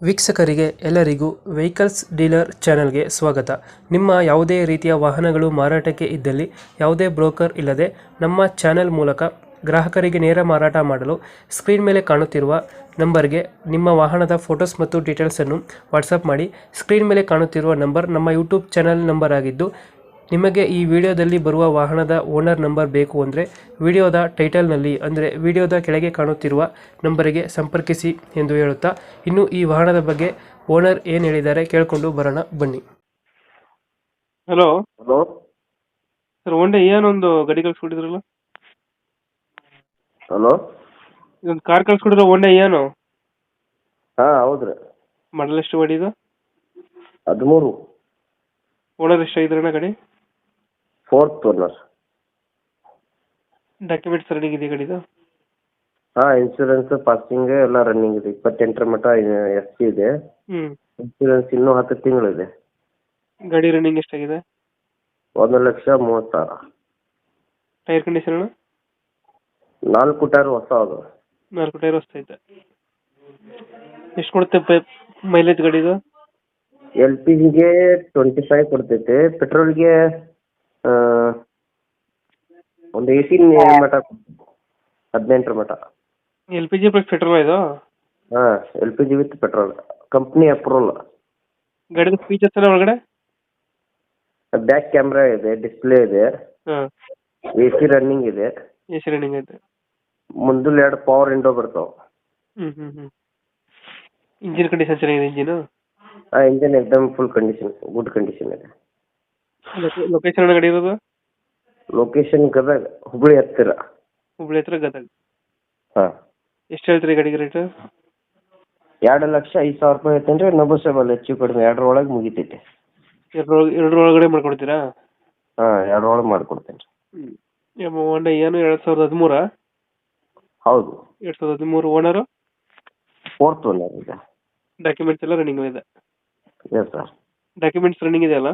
ವೀಕ್ಷಕರಿಗೆ ಎಲ್ಲರಿಗೂ vehicles dealer ಚಾನೆಲ್ಗೆ ಸ್ವಾಗತ. ನಿಮ್ಮ ಯಾವುದೇ ರೀತಿಯ ವಾಹನಗಳು ಮಾರಾಟಕ್ಕೆ ಇದ್ದಲ್ಲಿ ಯಾವುದೇ ಬ್ರೋಕರ್ ಇಲ್ಲದೆ ನಮ್ಮ ಚಾನೆಲ್ ಮೂಲಕ ಗ್ರಾಹಕರಿಗೆ ನೇರ ಮಾರಾಟ ಮಾಡಲು ಸ್ಕ್ರೀನ್ ಮೇಲೆ ಕಾಣುತ್ತಿರುವ ನಂಬರ್ಗೆ ನಿಮ್ಮ ವಾಹನದ ಫೋಟೋಸ್ ಮತ್ತು ಡೀಟೇಲ್ಸನ್ನು ವಾಟ್ಸಪ್ ಮಾಡಿ. ಸ್ಕ್ರೀನ್ ಮೇಲೆ ಕಾಣುತ್ತಿರುವ ನಂಬರ್ ನಮ್ಮ ಯೂಟ್ಯೂಬ್ ಚಾನೆಲ್ ನಂಬರ್ ಆಗಿದ್ದು, ನಿಮಗೆ ಈ ವಿಡಿಯೋದಲ್ಲಿ ಬರುವ ವಾಹನದ ಓನರ್ ನಂಬರ್ ಬೇಕು ಅಂದರೆ ವಿಡಿಯೋದ ಟೈಟಲ್ನಲ್ಲಿ ಅಂದರೆ ವಿಡಿಯೋದ ಕೆಳಗೆ ಕಾಣುತ್ತಿರುವ ನಂಬರಿಗೆ ಸಂಪರ್ಕಿಸಿ ಎಂದು ಹೇಳುತ್ತಾ, ಇನ್ನು ಈ ವಾಹನದ ಬಗ್ಗೆ ಓನರ್ ಏನು ಹೇಳಿದ್ದಾರೆ ಕೇಳಿಕೊಂಡು ಬರೋಣ ಬನ್ನಿ. Hello hello sir, one day ಏನೊಂದು ಗಾಡಿ ಕಳ್ಸ್ಕೊಟ್ಟಿದ್ರಲ್ಲ, ಹಲೋ ಇದೊಂದು ಕಾರ್ ಕಳ್ಸ್ಕೊಟ್ಟಿದ್ರೆ ಒನ್ ಡೇ ಏನು ಹಾಂ ಹೌದ್ರಿ. ಮಾಡಲ್ ಎಷ್ಟು ಗಾಡಿ ಇದು? 13 ಓನರ್ ಎಷ್ಟಾಗಿದ್ರಣ್ಣ ಗಾಡಿ? 4th owner. ಡಾಕ್ಯುಮೆಂಟ್ಸ್ ರನ್ನಿಂಗ್ ಇದೆ ಗಾಡಿದು? ಹಾಂ, ಇನ್ಶೂರೆನ್ಸ್ ಪಾಸಿಂಗ್ ಎಲ್ಲ ರನ್ನಿಂಗ್ ಇದೆ. 28ರ ಮಟ್ಟ ಎಫ್ ಸಿ ಇದೆ. ಇನ್ಶೂರೆನ್ಸ್ ಇನ್ನೂ 10 ತಿಂಗಳಿದೆ. ಗಾಡಿ ರನ್ನಿಂಗ್ ಎಷ್ಟಾಗಿದೆ? 1,30,30,000. ಟೈರ್ ಕಂಡೀಷನ್ ಅಣ್ಣ? 4 ಟೈರ್ ಹೊಸ ಅದು. 4 ಟೈರ್ ಹೊಸ್ತೈತೆ. ಎಷ್ಟು ಕೊಡುತ್ತೆ ಮೈಲೇಜ್ ಗಾಡಿದು? ಎಲ್ ಪಿ ಜಿಗೆ 25 ಕೊಡ್ತೈತೆ, ಪೆಟ್ರೋಲ್ಗೆ ಒಂದು 18 ಮಟ್ಟ, 18ರ ಮಟ್ಟ. L P G plus petrol ಇದು? ಹಾಂ, L P G with petrol, company approval. ಗಾಡಿದು ಫೀಚರ್ಸ್ ಎಲ್ಲ ಒಳಗಡೆ? ಬ್ಯಾಕ್ ಕ್ಯಾಮ್ರಾ ಇದೆ, ಡಿಸ್ಪ್ಲೇ ಇದೆ, ಹಾಂ, ಎ ಸಿ ರನ್ನಿಂಗ್ ಇದೆ. ಎ ಸಿ ರನ್ನಿಂಗ್ ಐತೆ. ಮುಂದಲ್ 2 ಪವರ್ ವಿಂಡೋ ಬರ್ತಾವೆ. ಇಂಜಿನ್ ಕಂಡೀಷನ್ ಚೆನ್ನಾಗಿದೆ ಇಂಜಿನು? ಹಾಂ, ಇಂಜನ್ ಎಕ್ದಮ್ ಫುಲ್ ಕಂಡೀಷನ್, ಗುಡ್ ಕಂಡೀಷನ್ ಇದೆ. ಲೊಕೇಶನ್ ಗಾಡಿ ಇರೋದು? ಲೊಕೇಶನ್ ಗದಗ, ಹುಬ್ಳಿ ಹತ್ತಿರ. ಹುಬ್ಳಿ ಹತ್ರ ಗದಗ. ಹಾಂ. ಎಷ್ಟು ಹೇಳ್ತೀರಿ ಗಾಡಿಗೆ ರೇಟ್? 2,05,000 ರೂಪಾಯಿ ಐತೇನ್ರಿ, ನೆಗೋಷಿಯಬಲ್, ಹೆಚ್ಚು ಕಡಿಮೆ 2 ಒಳಗೆ ಮುಗಿತೈತಿ. 2 ಒಳಗಡೆ ಮಾಡ್ಕೊಡ್ತೀರಾ? ಹಾಂ, 2 ಒಳಗೆ ಮಾಡ್ಕೊಡ್ತೇನೆ ರೀ. ಒನ್ ಡೇ ಏನು 2013? ಹೌದು. 2013. ಓನರು? 4th ಓನರ್ ಇದೆ. ಡಾಕ್ಯುಮೆಂಟ್ಸ್ ಎಲ್ಲ ರನ್ನಿಂಗ್ ಇದೆ? Yes sir. ಡಾಕ್ಯುಮೆಂಟ್ಸ್ ರನ್ನಿಂಗ್ ಇದೆ ಅಲ್ಲ?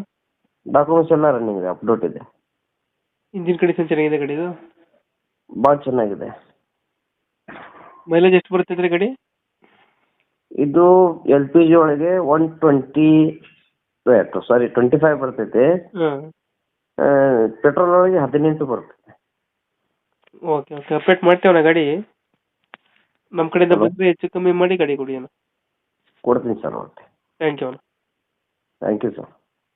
ಡಾಕ್ಯುಮೆಂಟ್ಸ್ ಎಲ್ಲ ರನ್ನಿಂಗ್ ಇದೆ, ಅಪ್ಡೇಟ್ ಇದೆ. ಇಂಜಿನ್ ಕಂಡೀಷನ್ ಚೆನ್ನಾಗಿದೆ ಗಾಡಿದು? ಭಾಳ ಚೆನ್ನಾಗಿದೆ. ಮೈಲೇಜ್ ಎಷ್ಟು ಬರ್ತೈತೆ ಗಾಡಿ? ಇದು ಎಲ್ ಪಿ ಜಿ ಒಳಗೆ 25 ಬರ್ತೈತೆ. ಹಾಂ. ಪೆಟ್ರೋಲ್ ಒಳಗೆ 18 ಬರ್ತೈತೆ. ಓಕೆ ಓಕೆ, ಅಪ್ಡೇಟ್ ಮಾಡ್ತೇವಣ್ಣ ಗಾಡಿ. ನಮ್ಮ ಕಡೆಯಿಂದ ಬಂದರೆ ಹೆಚ್ಚು ಕಮ್ಮಿ ಮಾಡಿ ಗಾಡಿ ಕೊಡಿ ಅಣ್ಣ. ಕೊಡ್ತೀನಿ ಸರ್. ಓಕೆ, ಥ್ಯಾಂಕ್ ಯು ಅಣ್ಣ. Thank you sir.